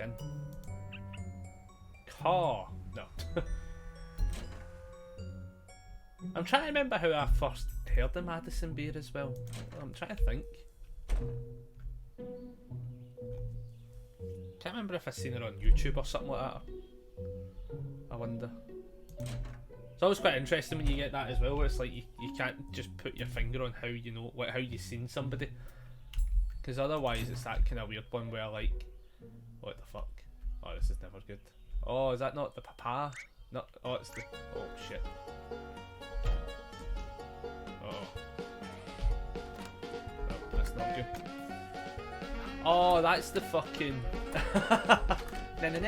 skin. Caw. No. I'm trying to remember how I first heard of Madison Beer as well. I'm trying to think. Can't remember if I seen her on YouTube or something like that. I wonder. It's always quite interesting when you get that as well, where it's like you can't just put your finger on how you know, how you seen somebody, because otherwise it's that kind of weird one where like, what the fuck? Oh, this is never good. Oh, is that not the papa? No, oh, it's the, oh shit. Oh, that's not good. Oh, that's the fucking. I can't do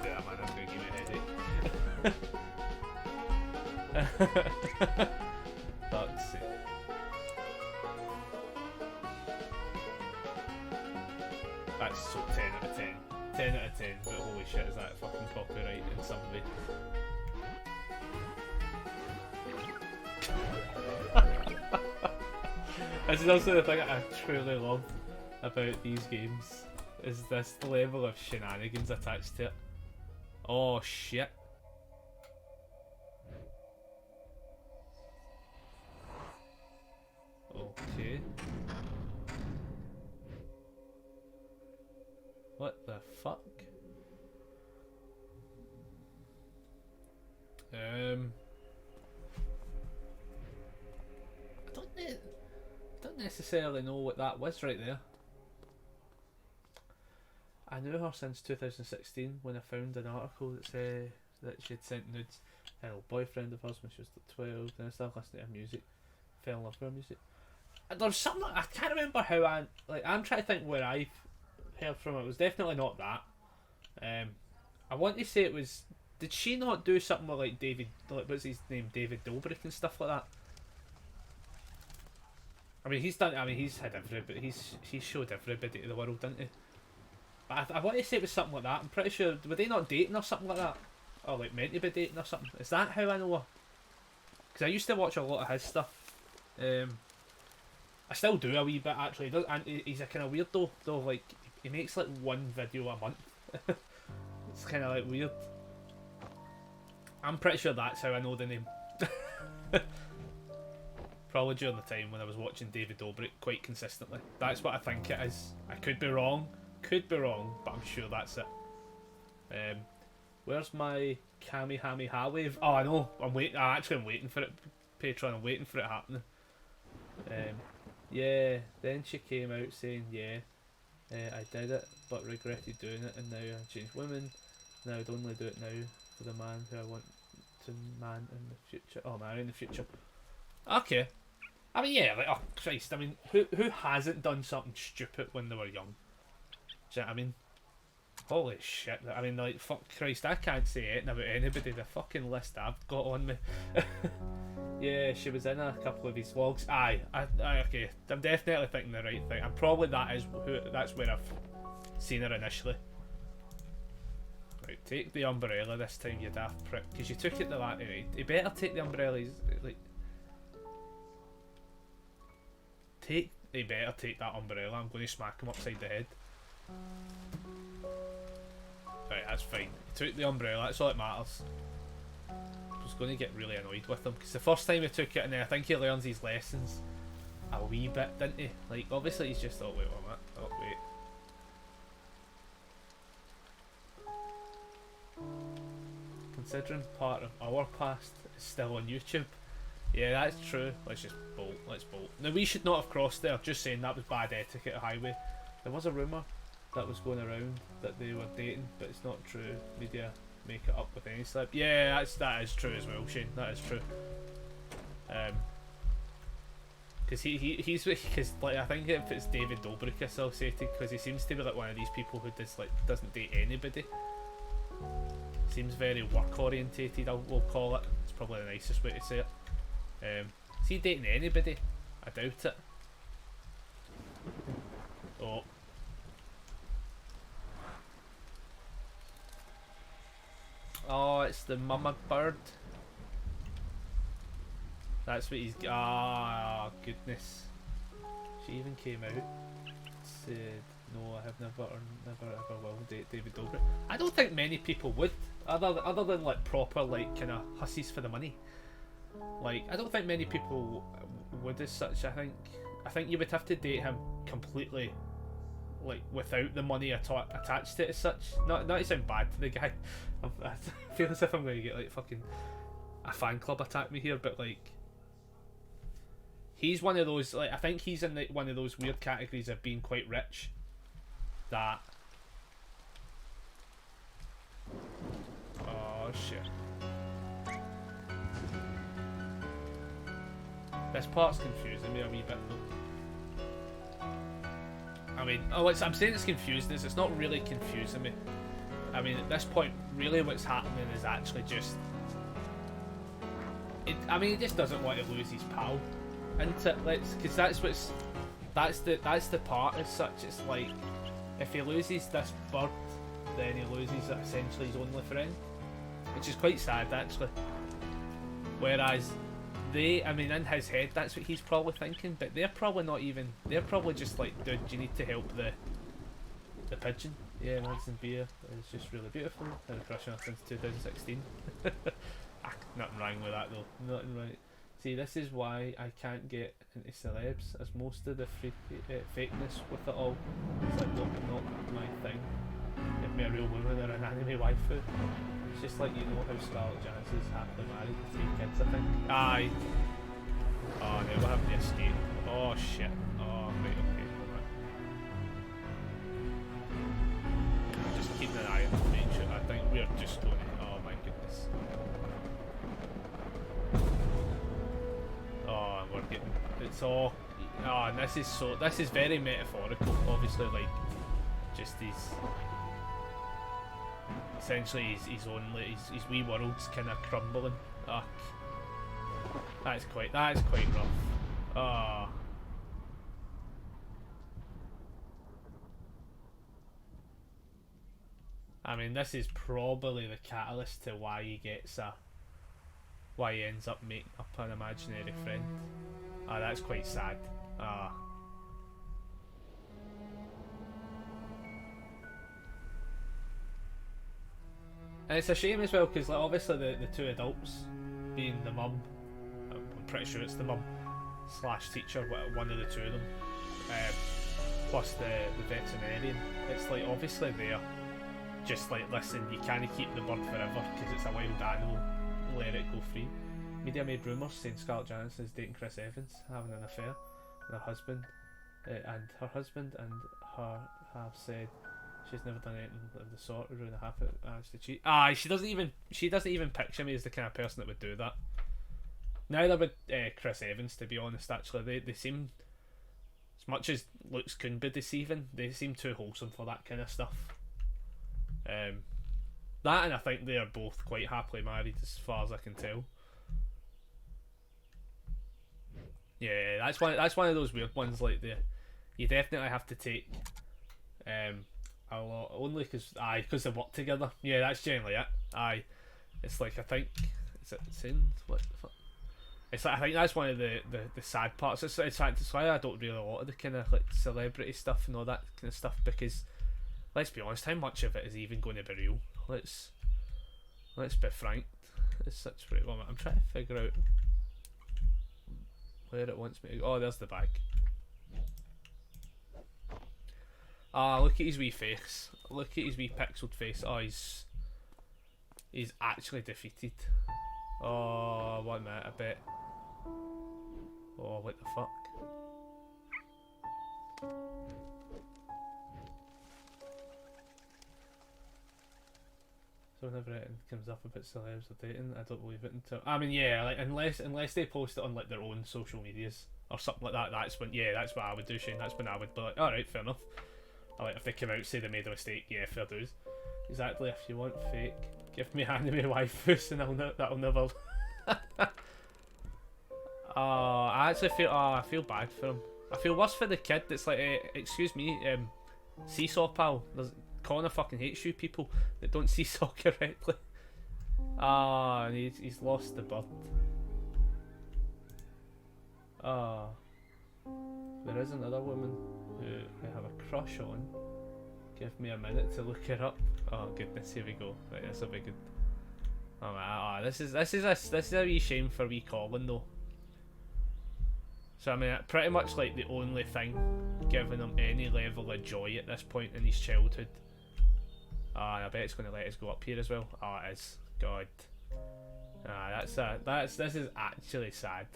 that, man. That's going to give me a headache. Fuck's sake. That's so 10 out of 10. 10 out of 10, but holy shit, is that fucking copyright in some way? This is also the thing that I truly love about these games, is this level of shenanigans attached to it. Oh shit. Okay. What the fuck? I don't necessarily know what that was right there. I knew her since 2016 when I found an article that said that she had sent nudes. Her old boyfriend of hers when she was 12, then I started listening to her music, fell in love with her music. And there's something, I can't remember how I'm trying to think where I've heard from it. It was definitely not that. I want to say it was, did she not do something with like David, like what's his name, David Dobrik and stuff like that? I mean he's had everybody, he's showed everybody to the world, didn't he? But I want to say it was something like that. I'm pretty sure, were they not dating or something like that? Or like meant to be dating or something? Is that how I know her? Because I used to watch a lot of his stuff. I still do a wee bit actually, and he's a kind of weirdo though, like he makes like one video a month. It's kind of like weird. I'm pretty sure that's how I know the name. Probably during the time when I was watching David Dobrik quite consistently. That's what I think it is. I could be wrong, but I'm sure that's it. Where's my Kamehameha wave? Oh, I know. I'm waiting for it. Patreon, I'm waiting for it happening. Yeah. Then she came out saying, "Yeah, I did it, but regretted doing it, and now I changed women. Now I'd only do it now for the man who I want to man in the future. Oh, marry in the future." Okay. I mean, yeah. Like, oh Christ. I mean, who hasn't done something stupid when they were young? Do you know what I mean? Holy shit. I mean, like, fuck Christ, I can't say anything about anybody. The fucking list I've got on me. Yeah, she was in a couple of his vlogs. Aye, okay. I'm definitely thinking the right thing. And probably that's where I've seen her initially. Right, take the umbrella this time, you daft prick. Because you took it the last night. You better take the umbrella. Like, they better take that umbrella. I'm going to smack him upside the head. Right, that's fine. He took the umbrella, that's all that matters. I was going to get really annoyed with him, because the first time he took it, and then I think he learns his lessons a wee bit, didn't he? Like, obviously he's just thought, wait a minute, oh wait. Considering part of our past is still on YouTube. Yeah, that's true. Let's bolt. Now, we should not have crossed there, just saying that was bad etiquette at highway. There was a rumour that was going around that they were dating, but it's not true. Media make it up with any slip. Yeah, that is true as well, Shane. That is true. Because because like I think if it's David Dobrik associated, because he seems to be like one of these people who doesn't date anybody. Seems very work orientated. We'll call it. It's probably the nicest way to say it. Is he dating anybody? I doubt it. Oh. Oh, it's the mama bird. That's what he's. Ah, goodness. She even came out, said, "No, I have never ever will date David Dobrik." I don't think many people would, other than like proper like kind of hussies for the money. Like, I don't think many people would as such. I think you would have to date him completely, like without the money attached to it as such. Not to sound bad to the guy. I feel as if I'm going to get like fucking a fan club attack me here, but like. He's one of those, like, I think he's in one of those weird categories of being quite rich. That. Oh, shit. This part's confusing me a wee bit, though. I mean, I'm saying it's confusing, it's not really confusing me. I mean, at this point, really what's happening is actually just. He just doesn't want to lose his pal. Because that's the part as such. It's like if he loses this bird, then he loses essentially his only friend, which is quite sad actually. Whereas in his head, that's what he's probably thinking, but they're probably not even. They're probably just like, dude, you need to help the pigeon. Yeah, Madison Beer is just really beautiful. Had a crush on her since 2016. Nothing wrong with that though. Nothing right. See, this is why I can't get into celebs, as most of the fakeness with it all is like not my thing. Give me a real woman or an anime waifu. It's just like, you know how Scarlett Johansson's happily married with 3 kids, I think. Aye. Oh no, we're having to escape. Oh shit. Oh right, okay, hold on. Just keeping an eye on the make sure. I think we're just going to. Oh my goodness. Oh, we're getting. It's all. Oh, and this is very metaphorical. Obviously, like, just essentially his his wee world's kind of crumbling. Ugh. That is quite rough. Oh. I mean, this is probably the catalyst to why he ends up making up an imaginary friend. Ah, that's quite sad. Ah. And it's a shame as well, because like, obviously the 2 adults, being the mum, I'm pretty sure it's the mum / teacher, one of the 2 of them, plus the veterinarian, it's like obviously they're just like, listen, you can't keep the bird forever because it's a wild animal, let it go free. Media made rumours saying Scarlett Johansson is dating Chris Evans, having an affair with her husband, and her have said she's never done anything of the sort or ruin a half to cheat. She doesn't even picture me as the kind of person that would do that. Neither would Chris Evans, to be honest. Actually, they seem, as much as looks can be deceiving, they seem too wholesome for that kind of stuff. That, and I think they are both quite happily married as far as I can tell. Yeah, that's one of those weird ones. Like, you definitely have to take a lot, only because they work together. Yeah, that's generally it. It's like, I think, is it sin? What the fuck? It's like, I think that's one of the sad parts. It's why I don't really a lot of the kind of like celebrity stuff and all that kind of stuff, because let's be honest, how much of it is even going to be real? Let's be frank. It's such great moment. I'm trying to figure out where it wants me to go. Oh, there's the bag. Look at his wee face. Look at his wee pixeled face. Oh, he's actually defeated. Oh, 1 minute, I bet. Oh, what the fuck? So whenever it comes up about celebs or dating, I don't believe it until. I mean, yeah, like unless they post it on like their own social medias or something like that. That's when, yeah, that's what I would do, Shane. That's when I would be like, all right, fair enough. I like if they come out say they made a mistake. Yeah, fair dues. Exactly. If you want fake, give me anime waifus, and that'll never. I actually feel. I feel bad for him. I feel worse for the kid that's like, excuse me, seesaw pal. Connor fucking hates you people that don't seesaw correctly. Ah, and he's lost the bird. Ah. There is another woman who I have a crush on. Give me a minute to look her up. Oh goodness, here we go. Right, this will be good. Oh man, this is a wee shame for wee Colin though. So I mean, pretty much like the only thing giving him any level of joy at this point in his childhood. I bet it's going to let us go up here as well. Oh, it is. God. This is actually sad.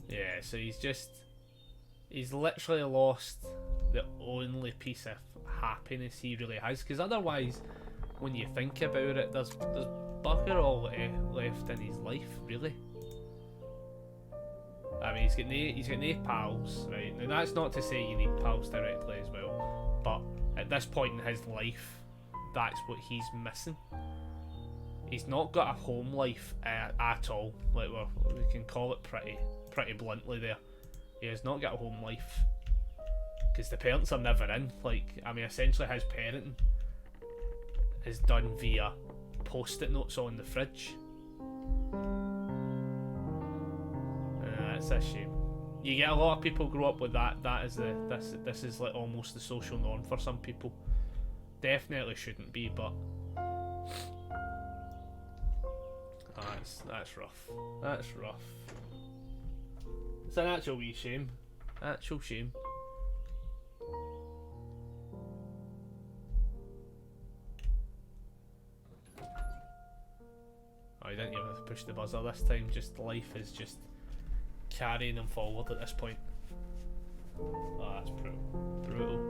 Yeah, so he's literally lost the only piece of happiness he really has, because otherwise, when you think about it, there's bugger all left in his life, really. I mean, he's got no pals, right? Now that's not to say you need pals directly as well, but at this point in his life, that's what he's missing. He's not got a home life at all. Like we can call it pretty bluntly there. He has not got a home life because the parents are never in. Like, I mean, essentially his parenting is done via post-it notes on the fridge. That's a shame. You get a lot of people grow up with that. That is this is like almost the social norm for some people. Definitely shouldn't be, but that's rough. That's rough. It's an actual wee shame. Actual shame. Oh, you didn't even have to push the buzzer this time. Just life is just carrying him forward at this point. Oh, that's brutal. Brutal.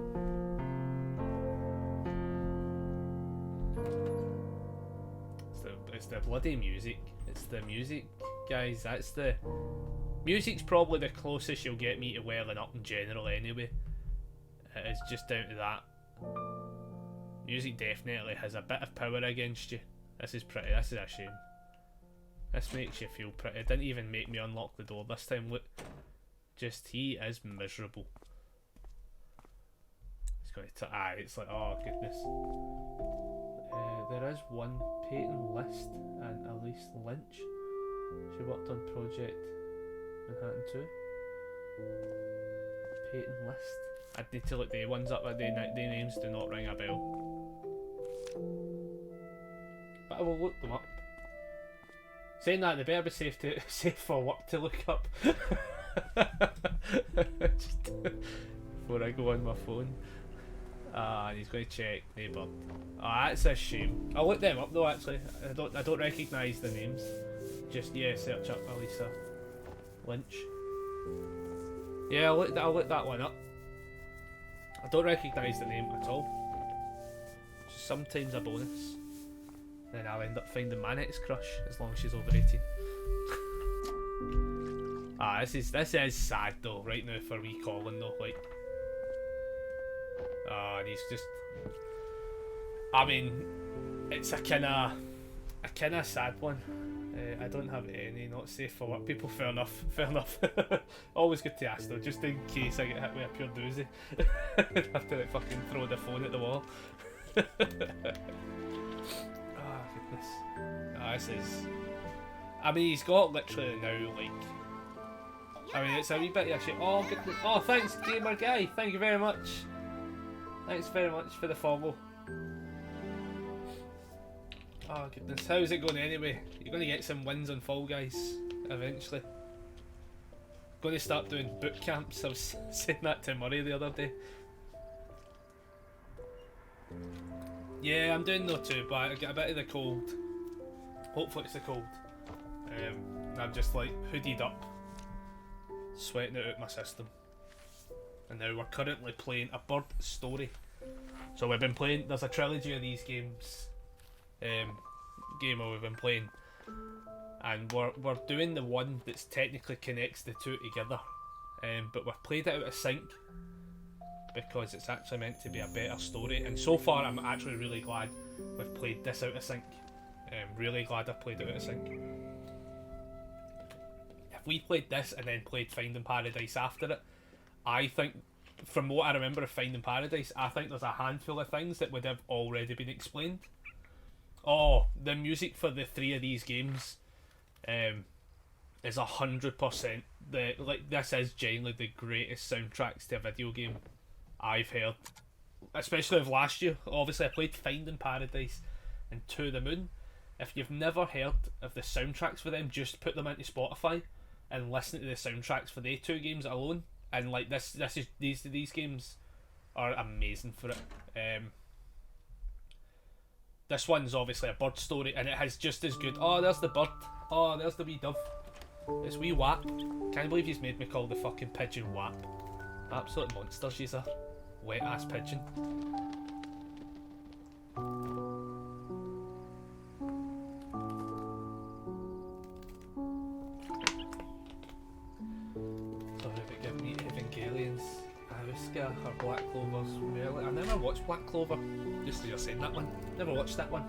It's the bloody music. It's the music, guys. That's the music's probably the closest you'll get me to welling up in general anyway. It's just down to that. Music definitely has a bit of power against you. This is a shame. This makes you feel pretty. It didn't even make me unlock the door this time. Look, just he is miserable. He's going to it's like, oh goodness. There is one Peyton List and Elise Lynch. She worked on Project Manhattan 2. Peyton List. I'd need to look the ones up, but the names do not ring a bell. But I will look them up. Saying that, they better be safe for work to look up. Just before I go on my phone. And he's going to check neighbour. That's a shame. I'll look them up though. Actually, I don't recognise the names. Just search up Elisa Lynch. Yeah, I'll look that one up. I don't recognise the name at all. Just sometimes a bonus. Then I'll end up finding my next crush as long as she's over 18. This is sad though right now for wee Colin though. Like. And he's just, I mean, it's a kind of sad one. I don't have any not safe for work people. Fair enough. Always good to ask though, just in case I get hit with a pure doozy. I'd have to like fucking throw the phone at the wall. Goodness. This is, I mean, he's got literally now like, I mean, it's a wee bit of a shit. Oh goodness. Oh, thanks gamer guy, thank you very much. Thanks very much for the follow. Oh goodness, how's it going anyway? You're going to get some wins on Fall Guys eventually. Going to start doing boot camps. I was saying that to Murray the other day. Yeah, I'm doing no too, but I get a bit of the cold. Hopefully it's the cold. And I'm just like hoodied up, sweating it out my system. And now we're currently playing A Bird Story. So we've been playing, there's a trilogy of these games. We've been playing. And we're doing the one that's technically connects the two together. But we've played it out of sync because it's actually meant to be a better story. And so far I'm actually really glad we've played this out of sync. Really glad I've played it out of sync. If we played this and then played Finding Paradise after it, I think, from what I remember of Finding Paradise, I think there's a handful of things that would have already been explained. Oh, the music for the 3 of these games is 100% the like. This is genuinely the greatest soundtracks to a video game I've heard, especially of last year. Obviously, I played Finding Paradise and To the Moon. If you've never heard of the soundtracks for them, just put them into Spotify and listen to the soundtracks for the 2 games alone. And like this is these games are amazing for it. This one's obviously a bird story, and it has just as good. Oh, there's the bird. Oh, there's the wee dove. It's wee Wap. Can't believe he's made me call the fucking pigeon Wap. Absolute monster, she's a wet ass pigeon. Sorry, but give me Evangelions, Aruska, or Black Clover's Merlin. I never watched Black Clover, just as you're saying that one. Never watched that one.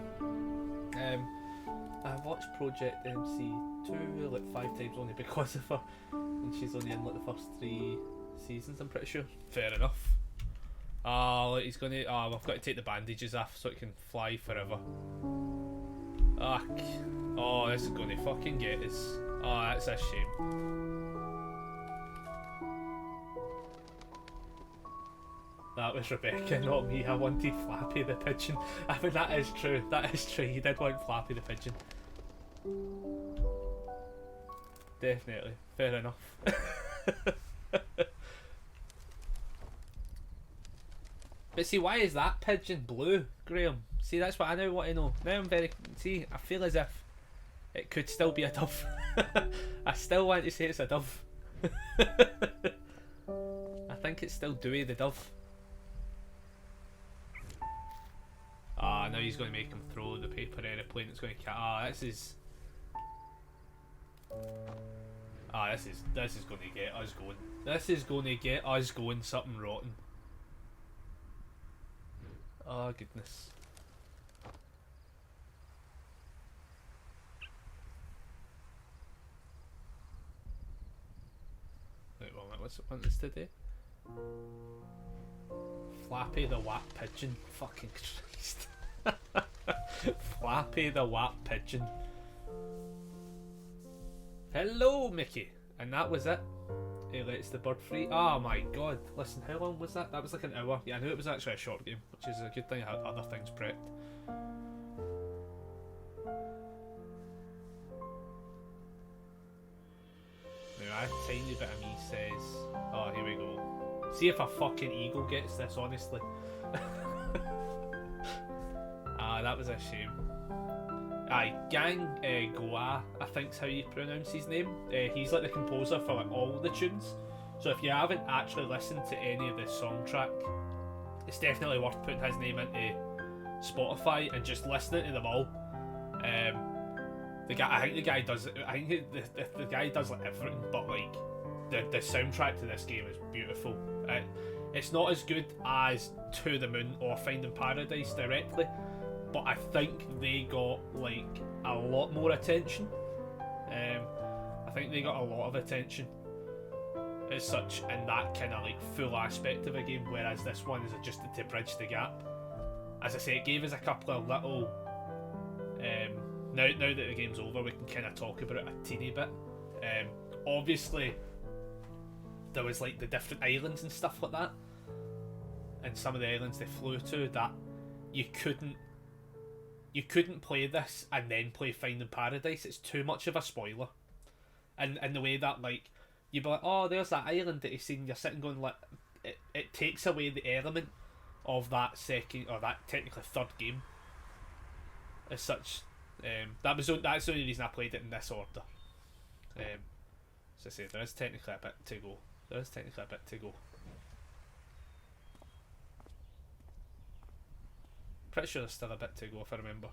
I watched Project MC2 like 5 times only because of her, and she's only in like the first 3 seasons, I'm pretty sure. Fair enough. Oh, he's gonna. Oh, I've got to take the bandages off so it can fly forever. Oh, this is gonna fucking get us. Oh, that's a shame. That was Rebecca, not me. I wanted Flappy the pigeon. I mean, that is true. That is true. You did want Flappy the pigeon. Definitely. Fair enough. But see, why is that pigeon blue, Graham? See, that's what I now want to know. Now I'm very... See, I feel as if it could still be a dove. I still want to say it's a dove. I think it's still Dewey the dove. Ah, now he's going to make him throw the paper aeroplane. It's going to catch. Ah, this is. Ah, this is going to get us going. This is going to get us going. Something rotten. Oh goodness. Wait, well, what's it want us to do? Flappy the Wap pigeon. Fucking Christ. Flappy the Wap pigeon. Hello, Mickey. And that was it. He lets the bird free. Oh my god. Listen, how long was that? That was like an hour. Yeah, I knew it was actually a short game, which is a good thing I had other things prepped. Now, a tiny bit of me says, oh, here we go. See if a fucking eagle gets this, honestly. That was a shame. Aye, Gang Goa, I think's how you pronounce his name. He's like the composer for like all the tunes. So if you haven't actually listened to any of the soundtrack, it's definitely worth putting his name into Spotify and just listening to them all. The guy does like everything, but like the soundtrack to this game is beautiful. It's not as good as To the Moon or Finding Paradise directly, but I think they got like a lot more attention. I think they got a lot of attention as such in that kind of like full aspect of a game, whereas this one is just to bridge the gap. As I say, it gave us a couple of little. Now that the game's over, we can kind of talk about it a teeny bit. Obviously, there was like the different islands and stuff like that, and some of the islands they flew to that you couldn't play this and then play Finding Paradise. It's too much of a spoiler. And the way that like you'd be like, oh, there's that island that you've seen. You're sitting going like, it takes away the element of that second or that technically third game. As such, that's the only reason I played it in this order. As I say, there is technically a bit to go. Pretty sure there's still a bit to go if I remember.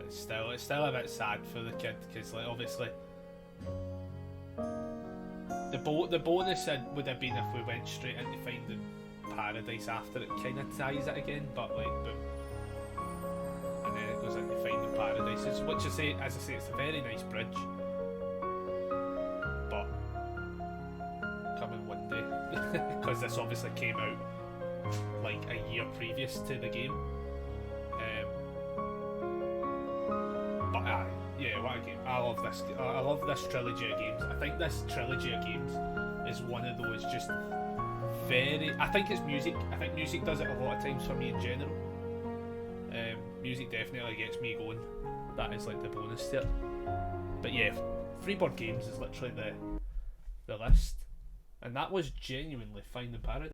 It's still a bit sad for the kid because like obviously the bonus would have been if we went straight into Finding Paradise after it kind of ties it again, but like boom. And then it goes into Finding Paradise, which as I say, it's a very nice bridge. because this obviously came out like a year previous to the game. But yeah, what a game! I love this. I love this trilogy of games. I think this trilogy of games is one of those just very. I think it's music. I think music does it a lot of times for me in general. Music definitely gets me going. That is like the bonus to it. But yeah, Freeboard Games is literally the list, and that was genuinely Finding Paradise.